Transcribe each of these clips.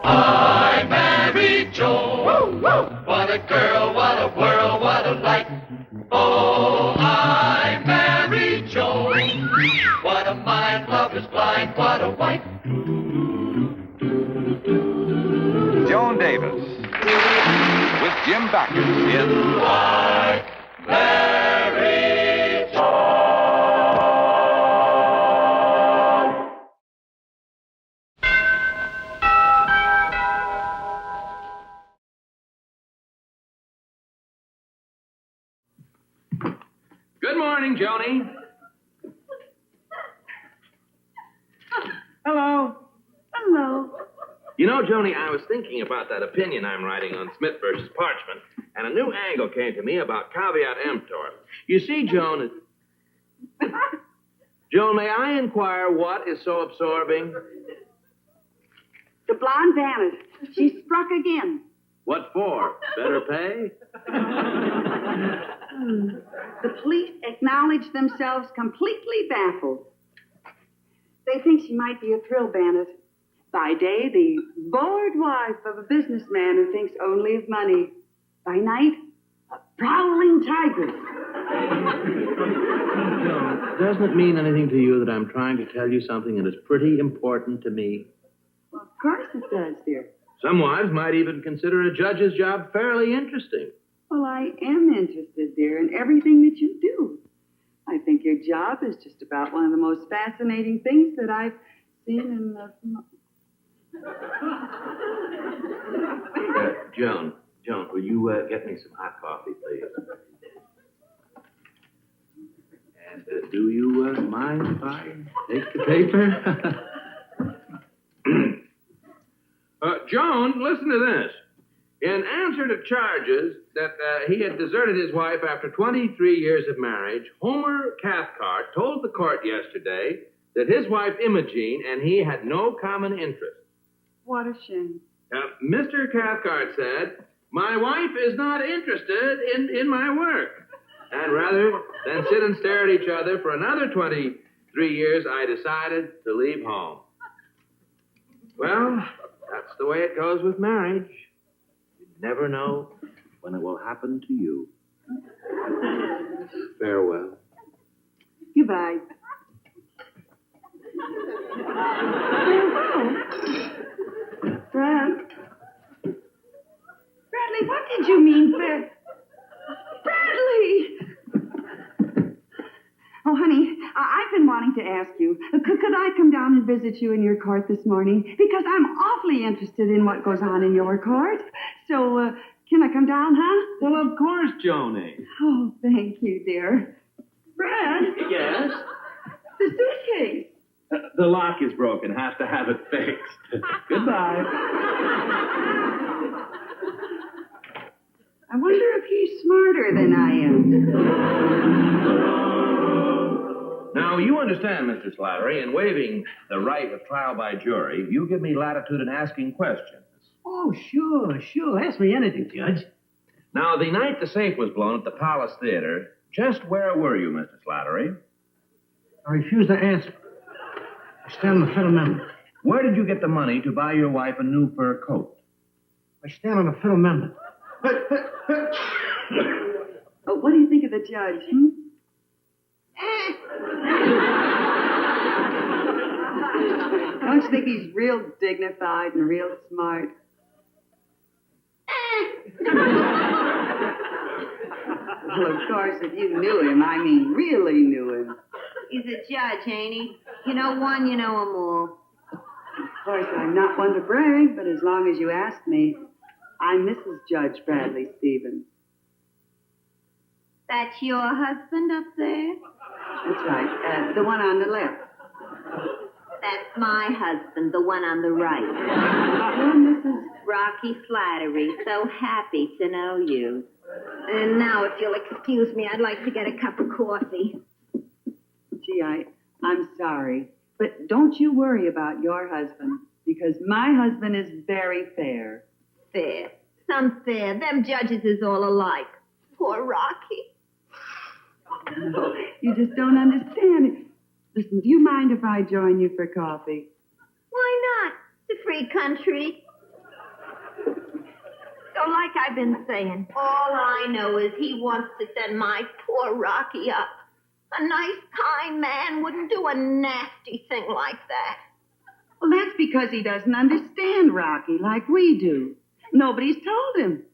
I married Joan. What a girl, what a world, what a life. Oh, I married Joan. What a mind, love is blind, what a wife. Joan Davis with Jim Backus in I married Joan. Good morning, Joni. Hello. Hello. You know, Joni, I was thinking about that opinion I'm writing on Smith versus Parchment, and a new angle came to me about caveat emptor. You see, Joan, may I inquire what is so absorbing? The blonde vanished. She struck again. What for? Better pay? The police acknowledge themselves completely baffled. They think she might be a thrill bandit. By day, the bored wife of a businessman who thinks only of money. By night, a prowling tiger. Joan, doesn't it mean anything to you that I'm trying to tell you something that is pretty important to me? Well, of course it does, dear. Some wives might even consider a judge's job fairly interesting. Well, I am interested, dear, in everything that you do. I think your job is just about one of the most fascinating things that I've seen in the... Joan, will you get me some hot coffee, please? And do you mind if I take the paper? Joan, listen to this. In answer to charges that he had deserted his wife after 23 years of marriage, Homer Cathcart told the court yesterday that his wife Imogene and he had no common interest. What a shame. Mr. Cathcart said, "My wife is not interested in my work. And rather than sit and stare at each other for another 23 years, I decided to leave home." Well, that's the way it goes with marriage. You never know when it will happen to you. Farewell. Goodbye. Brad. Bradley, what did you mean, Bradley? Oh, honey, I've been wanting to ask you, could I come down and visit you in your court this morning? Because I'm awfully interested in what goes on in your court. So, can I come down, huh? Well, of course, Joni. Oh, thank you, dear. Brad? Yes? The suitcase. The lock is broken. Have to have it fixed. Goodbye. I wonder if he's smarter than I am. Now, you understand, Mr. Slattery, in waiving the right of trial by jury, you give me latitude in asking questions. Oh, sure. Ask me anything, Judge. Now, the night the safe was blown at the Palace Theater, just where were you, Mr. Slattery? I refuse to answer. I stand on the Fifth Amendment. Where did you get the money to buy your wife a new fur coat? I stand on the Fifth Amendment. Oh, what do you think of the judge, Don't you think he's real dignified and real smart? Well, of course, if you knew him, I mean really knew him. He's a judge, ain't he? You know one, you know 'em all. Of course, I'm not one to brag, but as long as you ask me, I'm Mrs. Judge Bradley Stevens. That's your husband up there? That's right, the one on the left. That's my husband, the one on the right. Oh, Mrs. Rocky Slattery, so happy to know you. And now, if you'll excuse me, I'd like to get a cup of coffee. Gee, I'm sorry, but don't you worry about your husband, because my husband is very fair. Fair. Some fair. Them judges is all alike. Poor Rocky. No, you just don't understand it. Listen, do you mind if I join you for coffee? Why not? It's a free country. So like I've been saying, all I know is he wants to send my poor Rocky up. A nice, kind man wouldn't do a nasty thing like that. Well, that's because he doesn't understand Rocky like we do. Nobody's told him.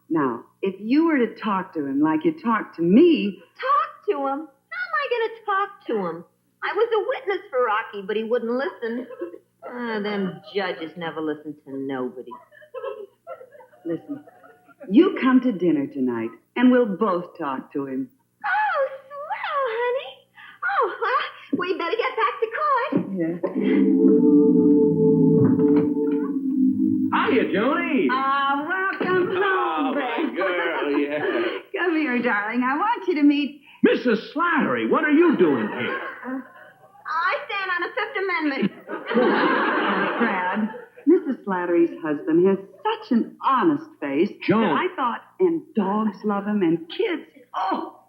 Now, if you were to talk to him like you talk to me... Talk to him? How am I going to talk to him? I was a witness for Rocky, but he wouldn't listen. Them judges never listen to nobody. Listen, you come to dinner tonight, and we'll both talk to him. Oh, swell, honey. Oh, well, we better get back to court. Yeah. Hiya, Joni. Welcome home, Brad. Girl, yeah. Come here, darling. I want you to meet... Mrs. Slattery, what are you doing here? I stand on the Fifth Amendment. Brad, Mrs. Slattery's husband has such an honest face Joan. that I thought, and dogs love him, and kids, oh.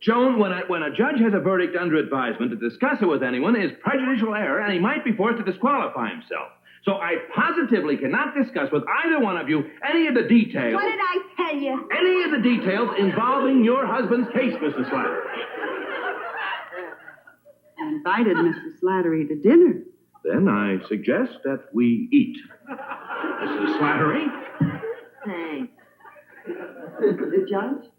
Joan, when a judge has a verdict under advisement, to discuss it with anyone is prejudicial error, and he might be forced to disqualify himself. So I positively cannot discuss with either one of you any of the details. What did I tell you? Any of the details involving your husband's case, Mrs. Slattery. I invited Mrs. Slattery to dinner. Then I suggest that we eat. Mrs. Slattery? Thanks. The judge?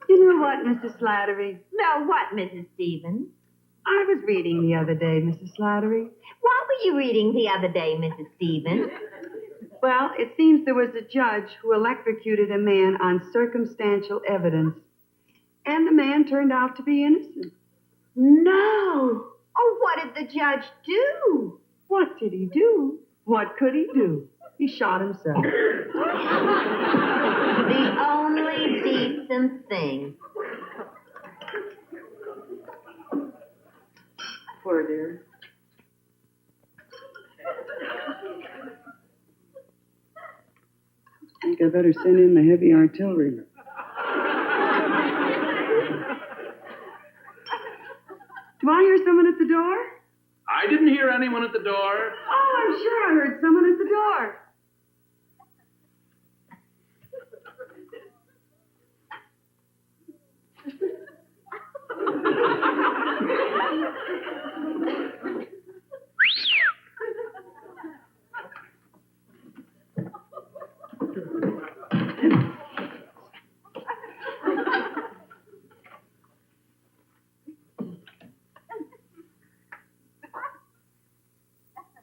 You know what, Mrs. Slattery? No, what, Mrs. Stevens? I was reading the other day, Mrs. Slattery. What were you reading the other day, Mrs. Stevens? Well, it seems there was a judge who electrocuted a man on circumstantial evidence. And the man turned out to be innocent. No. Oh, what did the judge do? What did he do? What could he do? He shot himself. The only decent thing. Poor dear. I think I better send in the heavy artillery. Do I hear someone at the door? I didn't hear anyone at the door. Oh, I'm sure I heard someone at the door.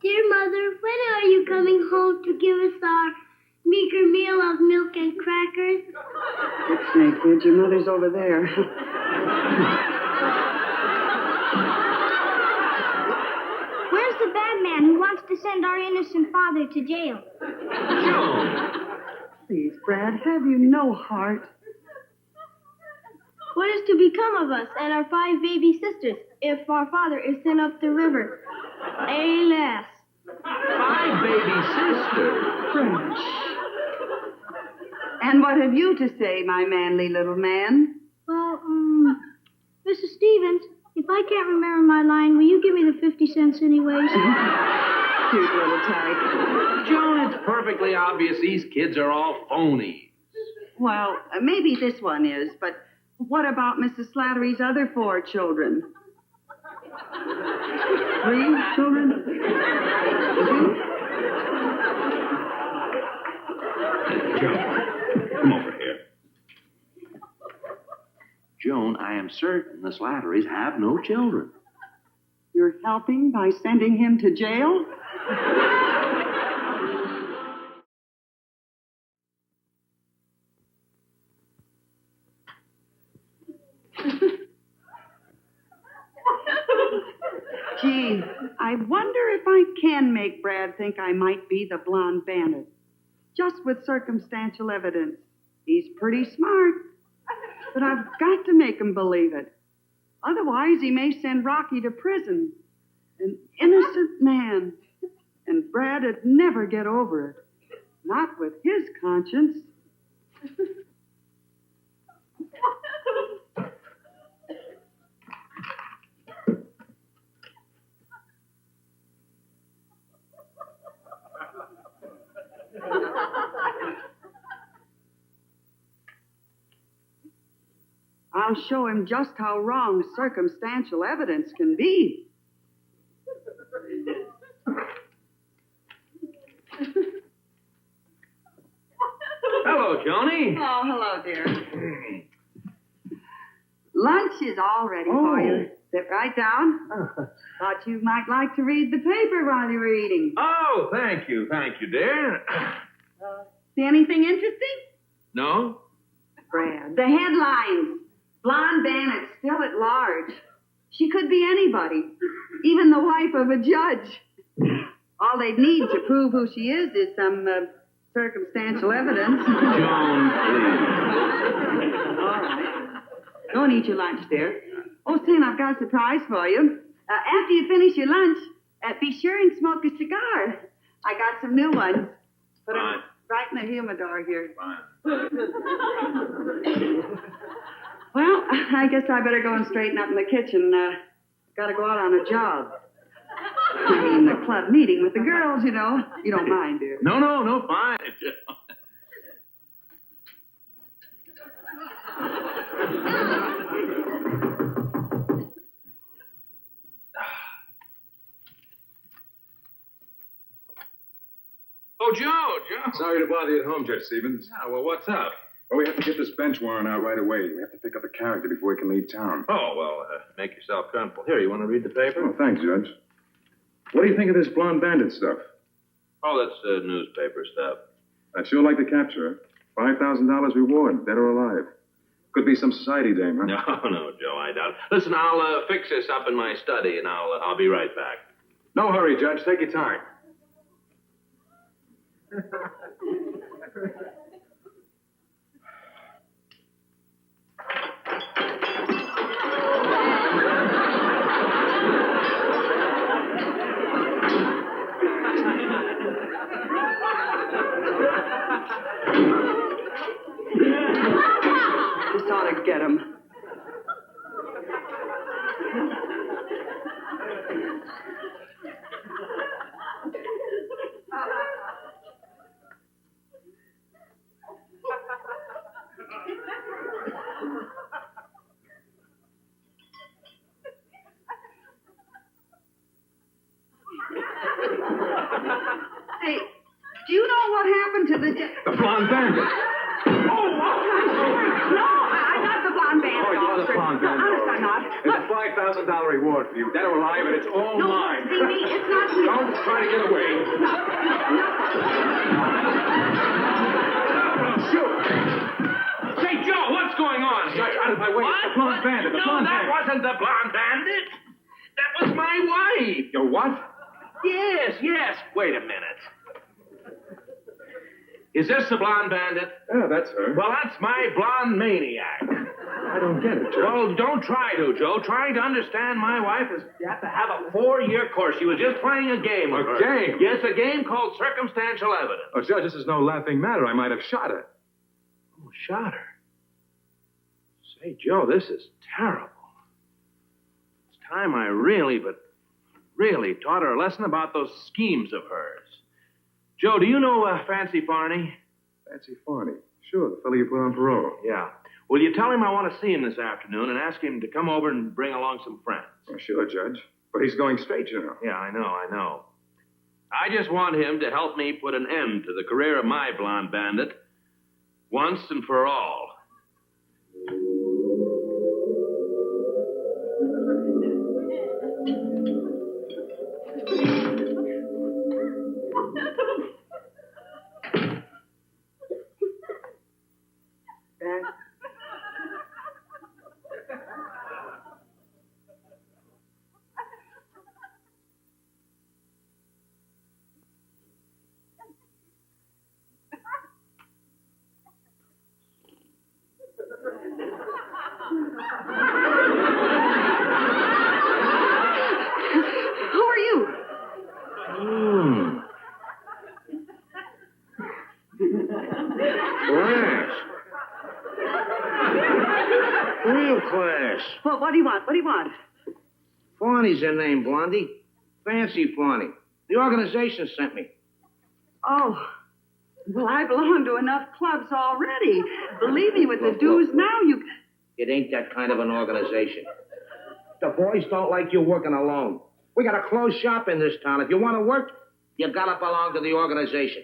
Dear Mother, when are you coming home to give us our meager meal of milk and crackers? Good snake, kid. Your mother's over there. Where's the bad man who wants to send our innocent father to jail? Joan! Please, Brad, have you no heart? What is to become of us and our 5 baby sisters if our father is sent up the river? Alas. 5 baby sisters. French. And what have you to say, my manly little man? Well, Mrs. Stevens, if I can't remember my line, will you give me the 50 cents anyways? Cute little tyke. Joan, it's perfectly obvious these kids are all phonies. Well, maybe this one is, but what about Mrs. Slattery's other 4 children? 3 children? Joan, come over here. Joan, I am certain the Slatterys have no children. You're helping by sending him to jail? Gee, I wonder if I can make Brad think I might be the blonde bandit. Just with circumstantial evidence. He's pretty smart. But I've got to make him believe it. Otherwise, he may send Rocky to prison. An innocent man. And Brad'd never get over it. Not with his conscience. I'll show him just how wrong circumstantial evidence can be. Hello, Joni. Oh, hello, dear. Lunch is all ready for you. Sit right down. Thought you might like to read the paper while you were eating. Oh, thank you, dear. See anything interesting? No? Brad, the headlines. Blonde Bandit still at large. She could be anybody, even the wife of a judge. All they'd need to prove who she is some circumstantial evidence. Joan, please. All right. Go and eat your lunch, dear. Oh, Sam, I've got a surprise for you. After you finish your lunch, be sure and smoke a cigar. I got some new ones. Put them right in the humidor here. Fine. Well, I guess I better go and straighten up in the kitchen. Got to go out on a job. I mean, the club meeting with the girls, you know. You don't mind, dear. No, fine. Oh, Joe. Sorry to bother you at home, Judge Stevens. Yeah, well, what's up? Well, we have to get this bench warrant out right away. We have to pick up a character before we can leave town. Oh, well, make yourself comfortable. Here, you want to read the paper? Oh, thanks, Judge. What do you think of this blonde bandit stuff? Oh, that's newspaper stuff. I'd sure like to capture her. $5,000 reward, dead or alive. Could be some society dame, huh? No, Joe, I doubt it. Listen, I'll fix this up in my study, and I'll be right back. No hurry, Judge. Take your time. Just ought to get him. Hey, do you know what happened to the... The blonde bandit. No, I'm not the blonde bandit. Oh, you're the blonde bandit. No, honest, I'm not. There's a $5,000 reward for you, dead or alive, and it's all No, mine. see me, it's not me. Don't try to get away. Shoot! Say, Joe, what's going on? Judge, out of my way. It's the blonde bandit. The blonde bandit. Wasn't the blonde bandit. That was my wife. Your what? Yes. Wait a minute. Is this the blonde bandit? Yeah, that's her. Well, that's my blonde maniac. I don't get it, Judge. Well, don't try to, Joe. Trying to understand my wife is you have to have a 4-year course. She was just playing a game with her. A game? Yes, a game called Circumstantial Evidence. Oh, Judge, this is no laughing matter. I might have shot her. Oh, shot her. Say, Joe, this is terrible. It's time I really taught her a lesson about those schemes of hers. Joe, do you know Fancy Farney? Fancy Farney. Sure, the fellow you put on parole. Yeah. Will you tell him I want to see him this afternoon and ask him to come over and bring along some friends? Oh, sure, Judge. But he's going straight, you know. Yeah, I know. I just want him to help me put an end to the career of my blonde bandit once and for all. Who are you? Class. Real class. Well, what do you want? Farney's her name, Blondie. Fancy Farney. The organization sent me. Oh, well, I belong to enough clubs already. Believe me, with the dues now, you... It ain't that kind of an organization. The boys don't like you working alone. We got a closed shop in this town. If you want to work, you gotta belong to the organization.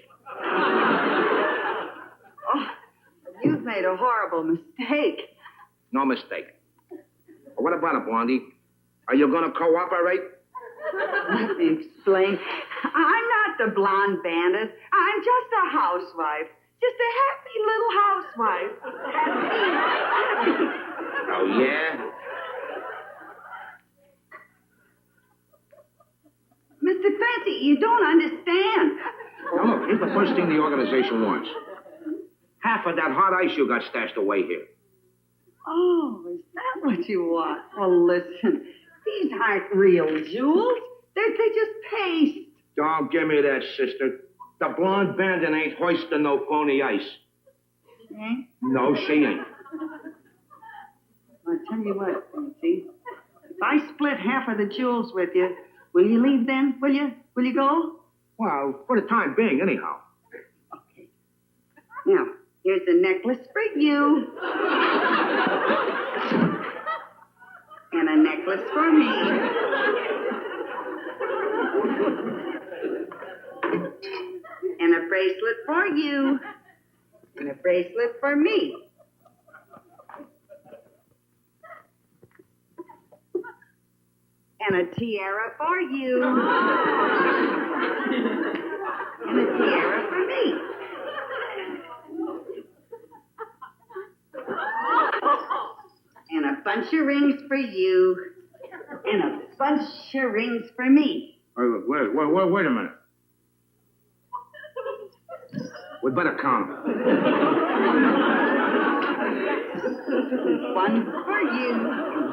Oh, you've made a horrible mistake. No mistake. Well, what about it, Blondie? Are you gonna cooperate? Let me explain. I'm not the blonde bandit. I'm just a housewife. Just a happy little housewife. Happy. Oh, yeah? Mr. Fancy, you don't understand. Now, look, here's the first thing the organization wants. Half of that hot ice you got stashed away here. Oh, is that what you want? Well, listen, these aren't real jewels. They're just paste. Don't give me that, sister. The blonde bandit ain't hoisting no phony ice. Eh? No, she ain't. I'll tell you what, Fancy. If I split half of the jewels with you, will you leave then? Will you? Will you go? Well, for the time being, anyhow. Okay. Now, here's the necklace for you. And a necklace for me. And a bracelet for you. And a bracelet for me. And a tiara for you. And a tiara for me. And a bunch of rings for you. And a bunch of rings for me. Wait a minute. We better count them. One for you,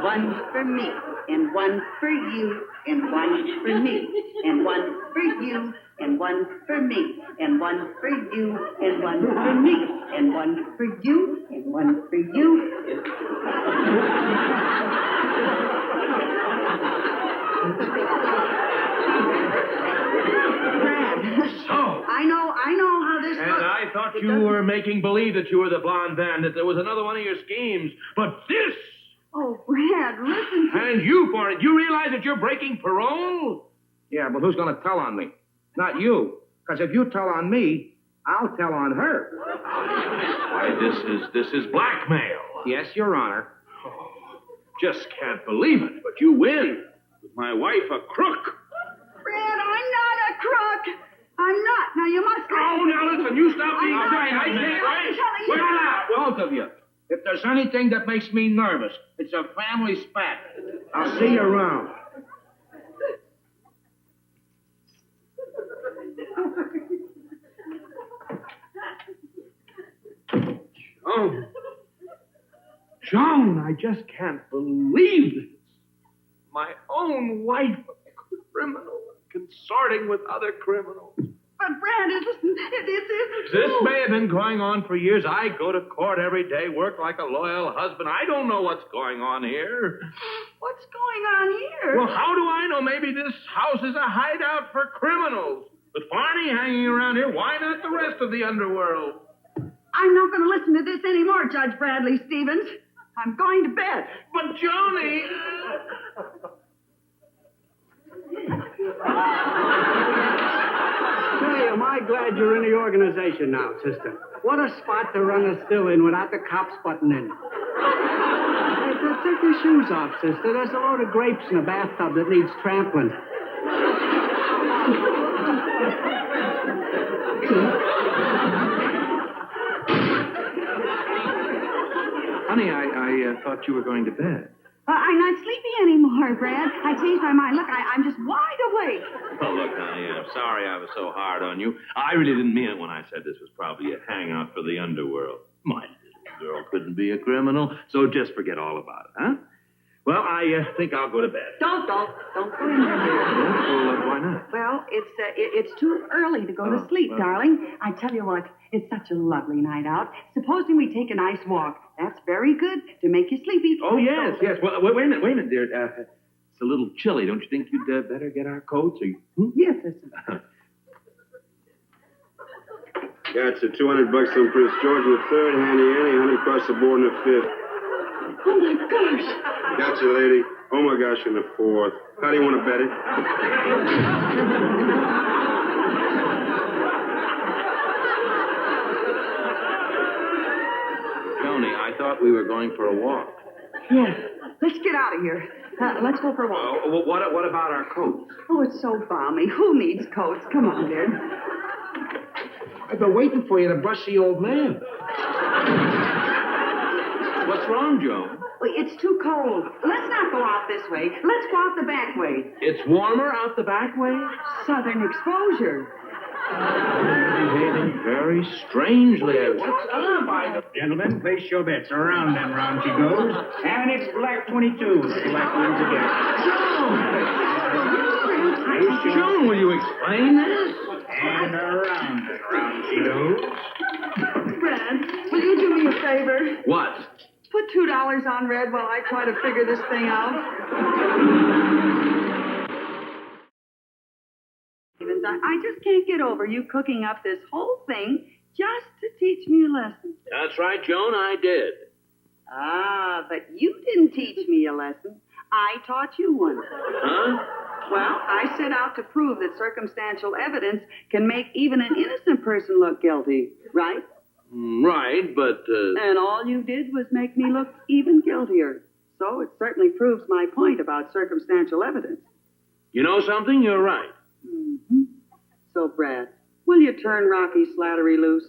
one for me, and one for you, and one for me, and one for you, and one for me, and one for you, and one for me, and one for you, and one for you. Brad, So. I know how this And looks. I thought you were making believe that you were the blonde bandit. There was another one of your schemes. But this! Oh, Brad, listen to And you for it. You realize that you're breaking parole? Yeah, but who's going to tell on me? Not you. Because if you tell on me, I'll tell on her. Why, this is blackmail. Yes, Your Honor. Just can't believe it. But you win. With my wife a crook. Brad, I'm not a crook. I'm not. Now, you must... Oh, now listen, you stop being I'm silly. I telling can't you. wait. Wait out. Both of you. If there's anything that makes me nervous, it's a family spat. I'll see you around. Joan, I just can't believe this. My own wife, a criminal, consorting with other criminals. But, Brad, it isn't This true. may have been going on for years. I go to court every day, work like a loyal husband. I don't know what's going on here. What's going on here? Well, how do I know? Maybe this house is a hideout for criminals. With Barney hanging around here, why not the rest of the underworld? I'm not going to listen to this anymore, Judge Bradley Stevens. I'm going to bed. But, Joni... Say, am I glad you're in the organization now, sister. What a spot to run a still in without the cops butting in. Hey, take your shoes off, sister. There's a load of grapes in the bathtub that needs trampling. Honey, I thought you were going to bed. I'm not sleepy anymore, Brad. I changed my mind. Look, I'm just wide awake. Oh, look, honey, I'm sorry I was so hard on you. I really didn't mean it when I said this was probably a hangout for the underworld. My little girl couldn't be a criminal, so just forget all about it, huh? Well, I think I'll go to bed. Don't go in there. Well, why not? Well, it's too early to go to sleep, darling. I tell you what, it's such a lovely night out. Supposing we take a nice walk. That's very good to make you sleepy. Oh, yes. Well, wait a minute, dear. It's a little chilly. Don't you think you'd better get our coats? Or you... Yes, sister. Gotcha. $200 on Prince George in the third, Handy Annie, 100 across the board in the fifth. Oh, my gosh. Gotcha, lady. Oh, my gosh, in the fourth. How do you want to bet it? Joni, I thought we were going for a walk. Yes. Let's get out of here. Let's go for a walk. What about our coats? Oh, it's so balmy. Who needs coats? Come on, dear. I've been waiting for you to brush the old man. What's wrong, Joan? Well, it's too cold. Let's not go out this way. Let's go out the back way. It's warmer out the back way? Southern exposure. Behaving very strangely. What's up? Gentlemen, place your bets. Around and round she goes. And it's black 22. Black wins again. Joan, will you explain this? And around she goes. Brad, will you do me a favor? What? Put $2 on red while I try to figure this thing out. I just can't get over you cooking up this whole thing just to teach me a lesson. That's right, Joan, I did. Ah, but you didn't teach me a lesson. I taught you one. Huh? Well, I set out to prove that circumstantial evidence can make even an innocent person look guilty, right? Right, but... And all you did was make me look even guiltier. So it certainly proves my point about circumstantial evidence. You know something? You're right. Mm-hmm. So, Brad, will you turn Rocky Slattery loose?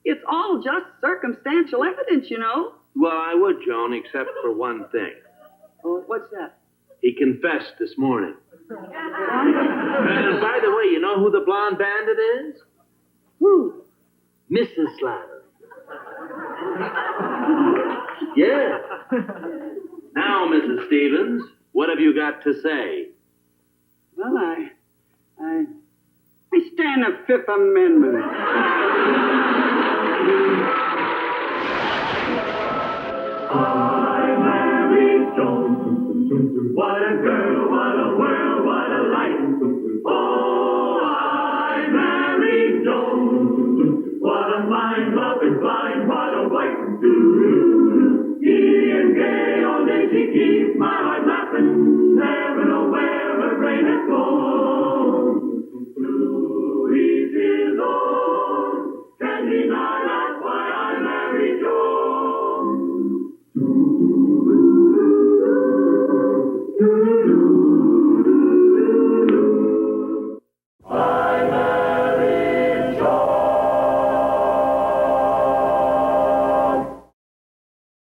It's all just circumstantial evidence, you know. Well, I would, Joan, except for one thing. Oh, what's that? He confessed this morning. And by the way, you know who the blonde bandit is? Who? Mrs. Slattery. Yeah. Now, Mrs. Stevens, what have you got to say? Well, I stand the Fifth Amendment. I married Joan. What a girl, what a world, what a life. Oh, I married Joan. What a mind, love is blind, what a wife. Giddy and gay, all day she keeps my heart laughing. Never know where her brain has gone.